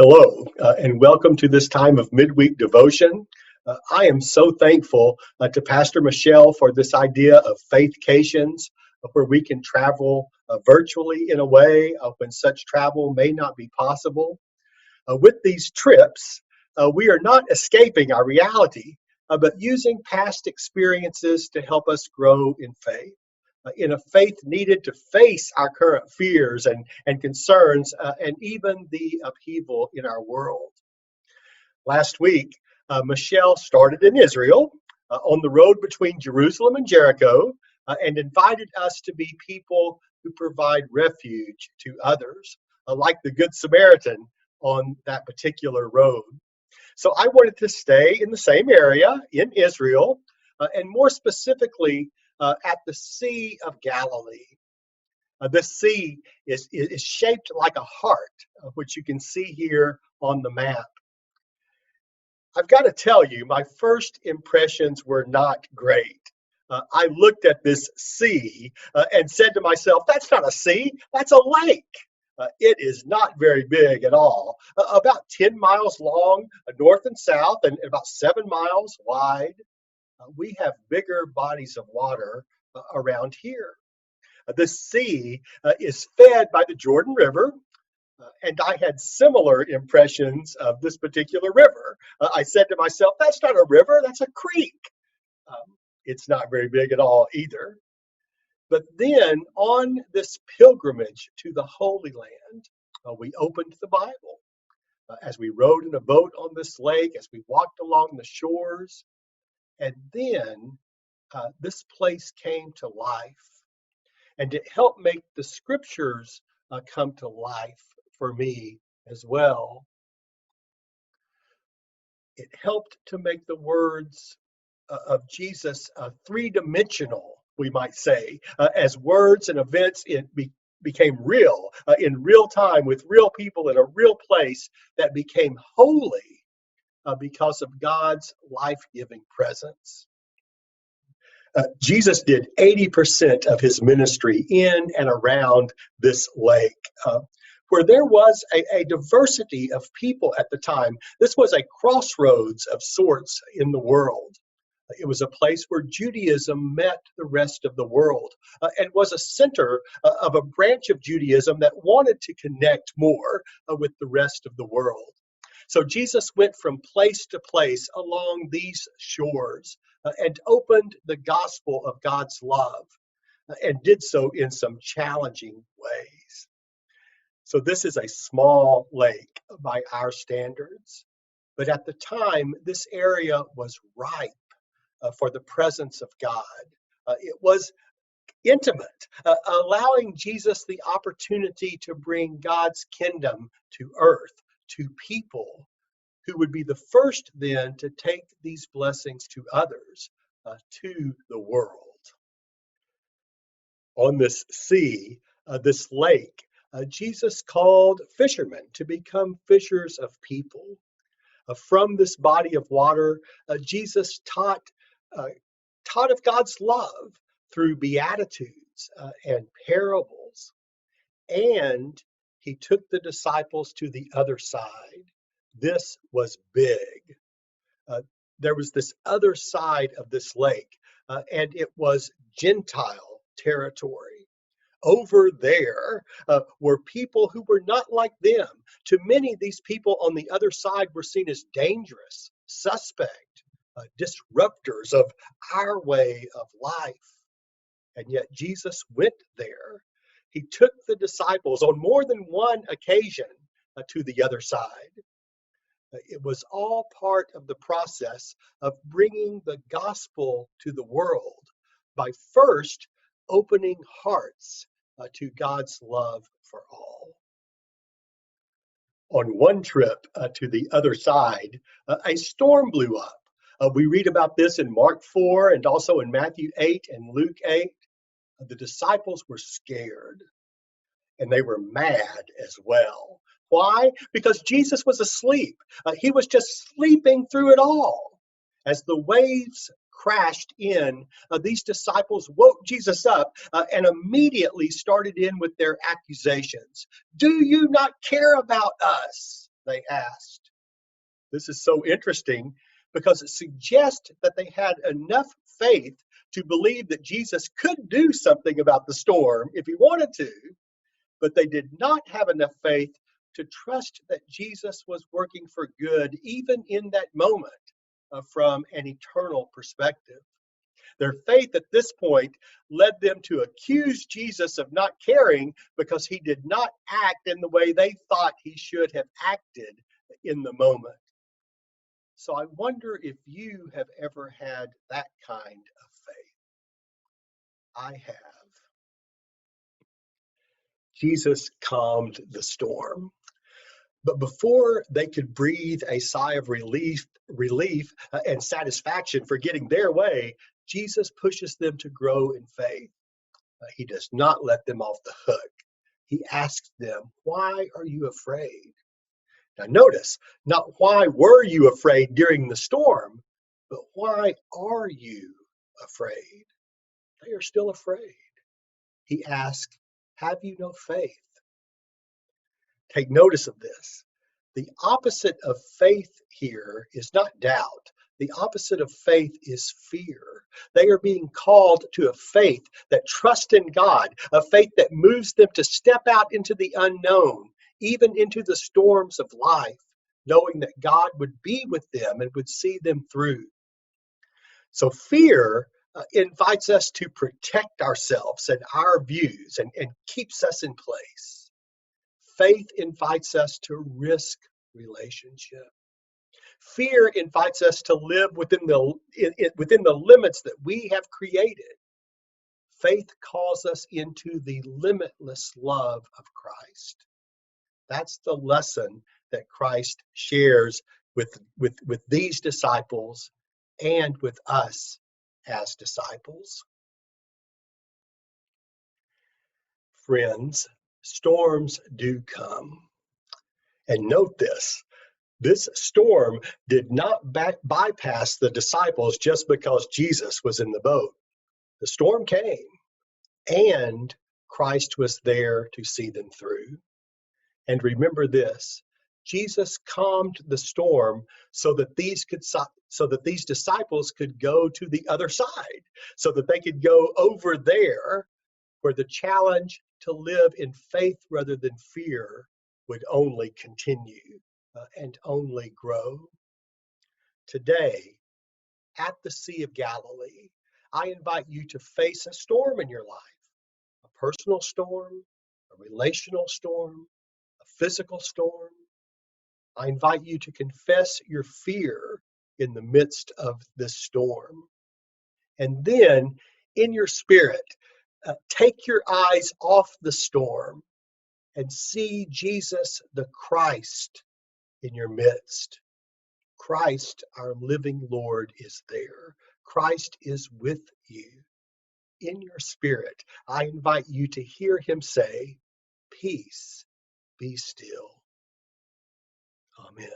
Hello, and welcome to this time of Midweek Devotion. I am so thankful to Pastor Michelle for this idea of Faithcations, where we can travel virtually in a way when such travel may not be possible. With these trips, we are not escaping our reality, but using past experiences to help us grow in faith. In a faith needed to face our current fears and concerns, and even the upheaval in our world. Last week, Michelle started in Israel on the road between Jerusalem and Jericho and invited us to be people who provide refuge to others, like the Good Samaritan on that particular road. So I wanted to stay in the same area in Israel, and more specifically at the Sea of Galilee. This sea is shaped like a heart, which you can see here on the map. I've got to tell you, my first impressions were not great. I looked at this sea and said to myself, that's not a sea, that's a lake. It is not very big at all, about 10 miles long, north and south, and about 7 miles wide. We have bigger bodies of water around here. The sea is fed by the Jordan River, and I had similar impressions of this particular river. I said to myself, that's not a river, that's a creek. It's not very big at all either. But then on this pilgrimage to the Holy Land, we opened the Bible. As we rode in a boat on this lake, as we walked along the shores, and then this place came to life. And it helped make the scriptures come to life for me as well. It helped to make the words of Jesus three-dimensional, we might say, as words and events became real, in real time, with real people in a real place that became holy because of God's life-giving presence. Jesus did 80% of his ministry in and around this lake, where there was a diversity of people at the time. This was a crossroads of sorts in the world. It was a place where Judaism met the rest of the world and was a center of a branch of Judaism that wanted to connect more with the rest of the world. So Jesus went from place to place along these shores and opened the gospel of God's love and did so in some challenging ways. So this is a small lake by our standards, but at the time, this area was ripe for the presence of God. It was intimate, allowing Jesus the opportunity to bring God's kingdom to earth, to people who would be the first then to take these blessings to others, to the world. On this sea, this lake, Jesus called fishermen to become fishers of people. From this body of water, Jesus taught of God's love through beatitudes and parables. And he took the disciples to the other side. This was big. There was this other side of this lake, and it was Gentile territory. Over there were people who were not like them. To many, these people on the other side were seen as dangerous, suspect, disruptors of our way of life. And yet Jesus went there. He took the disciples on more than one occasion to the other side. It was all part of the process of bringing the gospel to the world by first opening hearts to God's love for all. On one trip to the other side, a storm blew up. We read about this in Mark 4 and also in Matthew 8 and Luke 8. The disciples were scared and they were mad as well. Why? Because Jesus was asleep. He was just sleeping through it all. As the waves crashed in, these disciples woke Jesus up and immediately started in with their accusations. Do you not care about us? they asked. This is so interesting because it suggests that they had enough faith to believe that Jesus could do something about the storm if he wanted to, but they did not have enough faith to trust that Jesus was working for good, even in that moment, from an eternal perspective. Their faith at this point led them to accuse Jesus of not caring because he did not act in the way they thought he should have acted in the moment. So I wonder if you have ever had that kind of faith. I have. Jesus calmed the storm. But before they could breathe a sigh of relief and satisfaction for getting their way, Jesus pushes them to grow in faith. He does not let them off the hook. He asks them, "Why are you afraid?" Now, notice, not why were you afraid during the storm, but why are you afraid? They are still afraid. He asks, "Have you no faith?" Take notice of this. The opposite of faith here is not doubt. The opposite of faith is fear. They are being called to a faith that trusts in God, a faith that moves them to step out into the unknown, even into the storms of life, knowing that God would be with them and would see them through. So fear invites us to protect ourselves and our views and keeps us in place. Faith invites us to risk relationship. Fear invites us to live within the limits that we have created. Faith calls us into the limitless love of Christ. That's the lesson that Christ shares with these disciples and with us as disciples. Friends, storms do come. And note this storm did not bypass the disciples just because Jesus was in the boat. The storm came, and Christ was there to see them through. And remember this, Jesus calmed the storm so that these disciples could go to the other side, so that they could go over there where the challenge to live in faith rather than fear would only continue and only grow. Today, at the Sea of Galilee, I invite you to face a storm in your life, a personal storm, a relational storm, a physical storm. I invite you to confess your fear in the midst of this storm. And then, in your spirit, take your eyes off the storm and see Jesus the Christ in your midst. Christ, our living Lord, is there. Christ is with you. In your spirit, I invite you to hear him say, "Peace, be still." Amen.